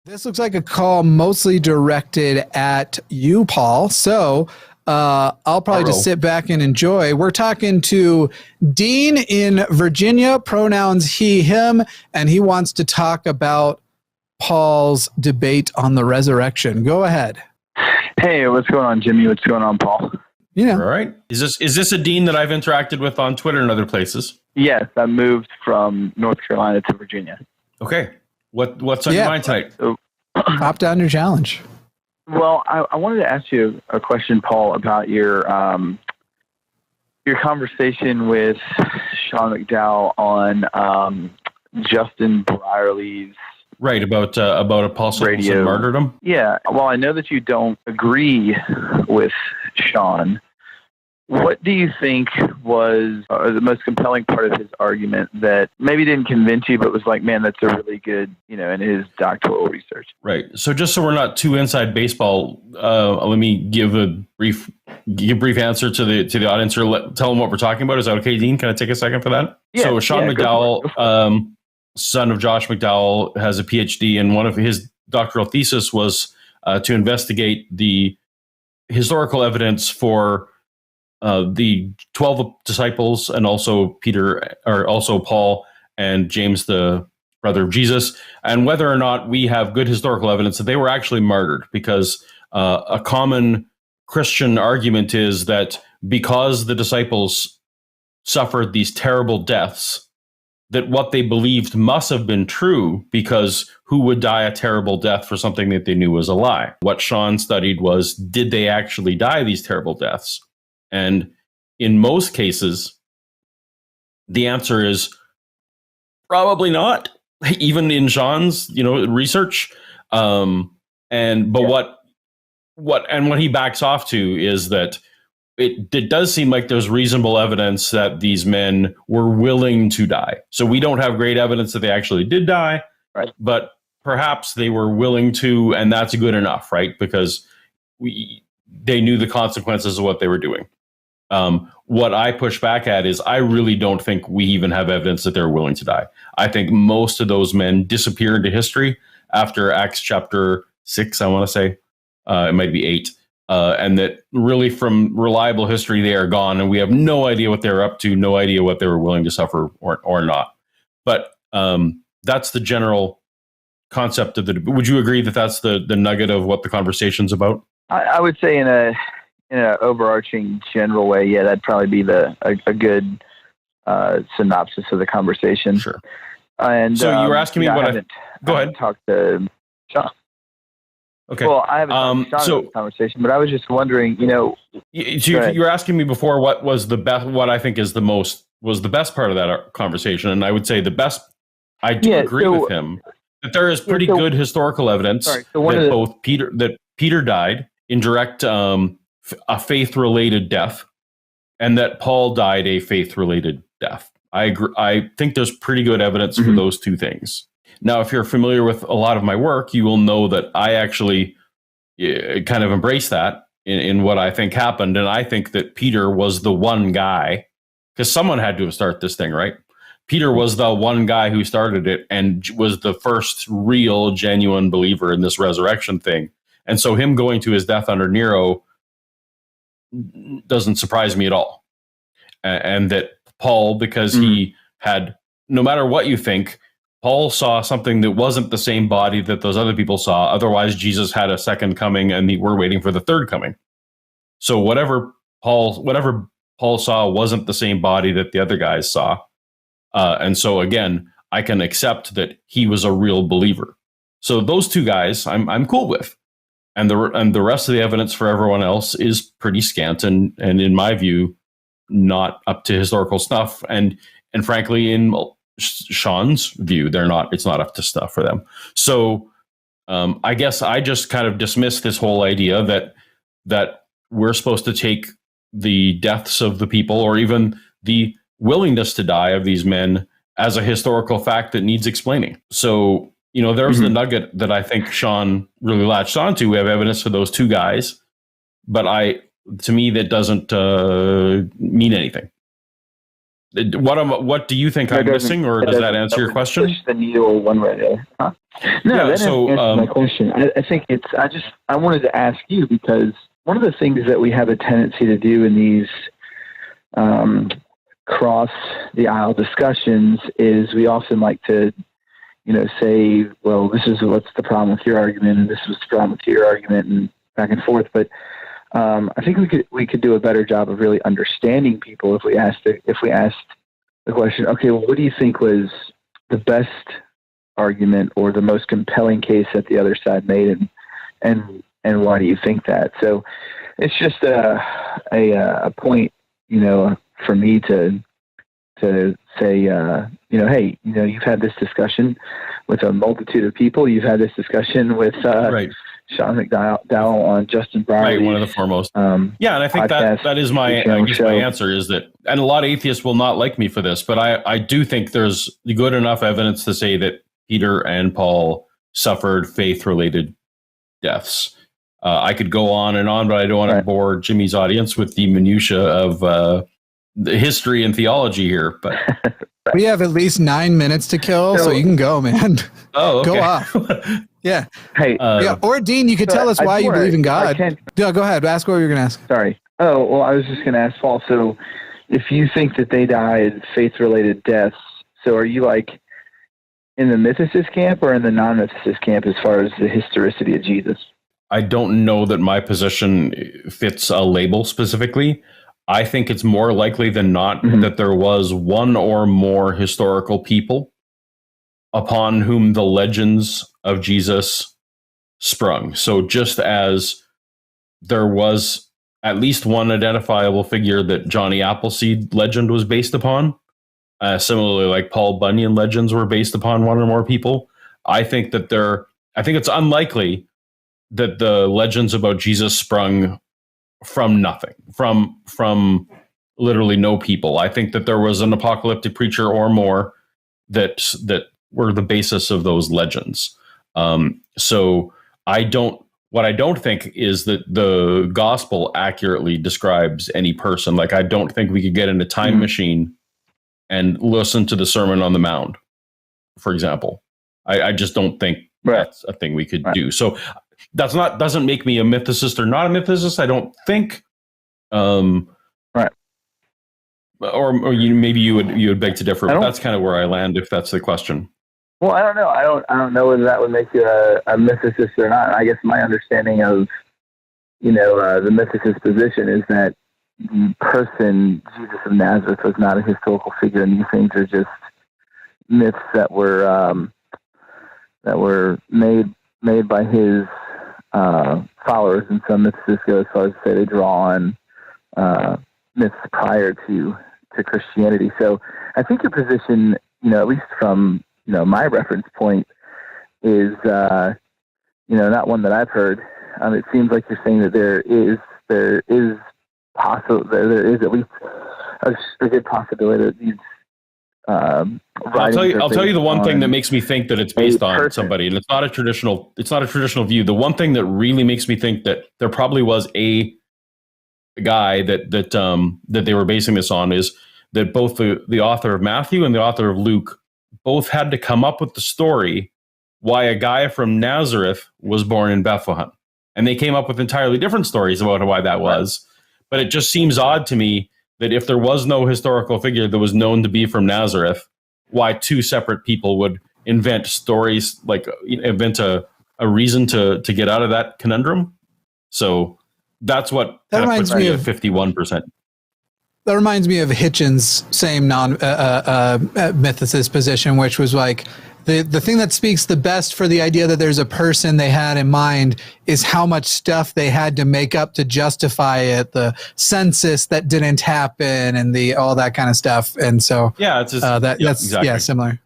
This looks like a call mostly directed at you, Paul. So I'll probably just sit back and enjoy. We're talking to Dean in Virginia, pronouns he, him, and he wants to talk about Paul's debate on the resurrection. Go ahead. Hey, what's going on, Jimmy? What's going on, Paul? Yeah. All right. Is this a Dean that I've interacted with on Twitter and other places? Yes, I moved from North Carolina to Virginia. Okay. What's on your mind tonight? Pop down your challenge. Well, I wanted to ask you a question, Paul, about your conversation with Sean McDowell on Justin Brierley's about apostles and martyrdom. Yeah. Well, I know that you don't agree with Sean. What do you think was the most compelling part of his argument that maybe didn't convince you, but was like, man, that's a really good, in his doctoral research? Right. So just so we're not too inside baseball, let me give a brief answer to the audience, or tell them what we're talking about. Is that okay, Dean? Can I take a second for that? Yeah, so Sean McDowell, son of Josh McDowell, has a PhD, and one of his doctoral thesis was to investigate the historical evidence for the 12 disciples, and also Paul and James, the brother of Jesus, and whether or not we have good historical evidence that they were actually martyred. Because a common Christian argument is that because the disciples suffered these terrible deaths, that what they believed must have been true, because who would die a terrible death for something that they knew was a lie? What Sean studied was, did they actually die these terrible deaths? And in most cases, the answer is probably not, even in Sean's, research. What he backs off to is that it does seem like there's reasonable evidence that these men were willing to die. So we don't have great evidence that they actually did die, right? But perhaps they were willing to, and that's good enough, right? Because they knew the consequences of what they were doing. What I push back at is, I really don't think we even have evidence that they're willing to die. I think most of those men disappear into history after Acts chapter 6, I want to say. It might be 8. And that really from reliable history, they are gone, and we have no idea what they were up to, no idea what they were willing to suffer or not. But that's the general concept of the. Would you agree that that's the nugget of what the conversation's about? I would say in an overarching general way, yeah, that'd probably be a good synopsis of the conversation. Sure. And so you were asking me what go ahead. Talk to Sean. Okay. Well, I haven't talked to Sean in this conversation, but I was just wondering, you were asking me before what was the best, what I think is was the best part of that conversation, and I would say the best. I do agree with him that there is pretty good historical evidence that Peter died in direct a faith-related death, and that Paul died a faith-related death. I agree. I think there's pretty good evidence for those two things. Now, if you're familiar with a lot of my work, you will know that I actually kind of embrace that in what I think happened. And I think that Peter was the one guy, because someone had to have started this thing, right? Peter was the one guy who started it and was the first real, genuine believer in this resurrection thing. And so him going to his death under Nero doesn't surprise me at all. And that Paul, because he had, no matter what you think, Paul saw something that wasn't the same body that those other people saw. Otherwise, Jesus had a second coming, and we're waiting for the third coming. So whatever Paul saw wasn't the same body that the other guys saw. And so again, I can accept that he was a real believer. So those two guys, I'm cool with, and the rest of the evidence for everyone else is pretty scant, and in my view, not up to historical snuff. And frankly, in Sean's view, it's not up to stuff for them. So I guess I just kind of dismiss this whole idea that we're supposed to take the deaths of the people, or even the willingness to die of these men, as a historical fact that needs explaining. So, there's the nugget that I think Sean really latched onto. We have evidence for those two guys, but to me, that doesn't mean anything. What do you think I'm missing, or does that answer your question? Push the needle one way or the other. Huh? No, that answers my question. I think I wanted to ask you, because one of the things that we have a tendency to do in these cross the aisle discussions is we often like to, say, well, this is what's the problem with your argument, and this was the problem with your argument, and back and forth. But I think we could do a better job of really understanding people if we asked the question, okay, well, what do you think was the best argument or the most compelling case that the other side made, and why do you think that? So it's just a point, for me to say, hey, you've had this discussion with a multitude of people. You've had this discussion with Sean McDowell on Justin Brier's, right, one of the foremost. And I think that is my answer is that, and a lot of atheists will not like me for this, but I do think there's good enough evidence to say that Peter and Paul suffered faith-related deaths. I could go on and on, but I don't want to bore Jimmy's audience with the minutia of the history and theology here. But we have at least 9 minutes to kill, so you can go, man. Oh, okay. Go off. Yeah. Hey. Or Dean, you could tell us why you believe in God. Yeah, go ahead. Ask what you were going to ask. Sorry. Oh, well, I was just going to ask Paul. So, if you think that they died faith-related deaths, so are you like in the mythicist camp or in the non-mythicist camp as far as the historicity of Jesus? I don't know that my position fits a label specifically. I think it's more likely than not that there was one or more historical people upon whom the legends of Jesus sprung. So just as there was at least one identifiable figure that Johnny Appleseed legend was based upon, similarly like Paul Bunyan legends were based upon one or more people, I think it's unlikely that the legends about Jesus sprung from nothing, from literally no people. I think that there was an apocalyptic preacher or more that were the basis of those legends. So what I don't think is that the gospel accurately describes any person. Like, I don't think we could get in a time machine and listen to the Sermon on the Mount, for example. I just don't think that's a thing we could do. So doesn't make me a mythicist or not a mythicist, I don't think. Or maybe you would beg to differ. But that's kind of where I land, if that's the question. Well, I don't know. I don't know whether that would make you a mythicist or not. I guess my understanding of the mythicist position is that the person Jesus of Nazareth was not a historical figure, and these things are just myths that were made by his followers, and some mythicists go as far as to say they draw on myths prior to Christianity. So I think your position, at least from my reference point, is not one that I've heard. It seems like you're saying that there is at least a good possibility that these. I'll tell you the one thing that makes me think that it's based on somebody, and it's not a traditional view. The one thing that really makes me think that there probably was a guy that they were basing this on is that both the author of Matthew and the author of Luke both had to come up with the story why a guy from Nazareth was born in Bethlehem, and they came up with entirely different stories about why that was. But it just seems odd to me that if there was no historical figure that was known to be from Nazareth, why two separate people would invent stories, like invent a reason to get out of that conundrum. So that's what that reminds me of 51%. That reminds me of Hitchens' same mythicist position, which was like the thing that speaks the best for the idea that there's a person they had in mind is how much stuff they had to make up to justify it, the census that didn't happen, and all that kind of stuff. And so that's exactly. Similar.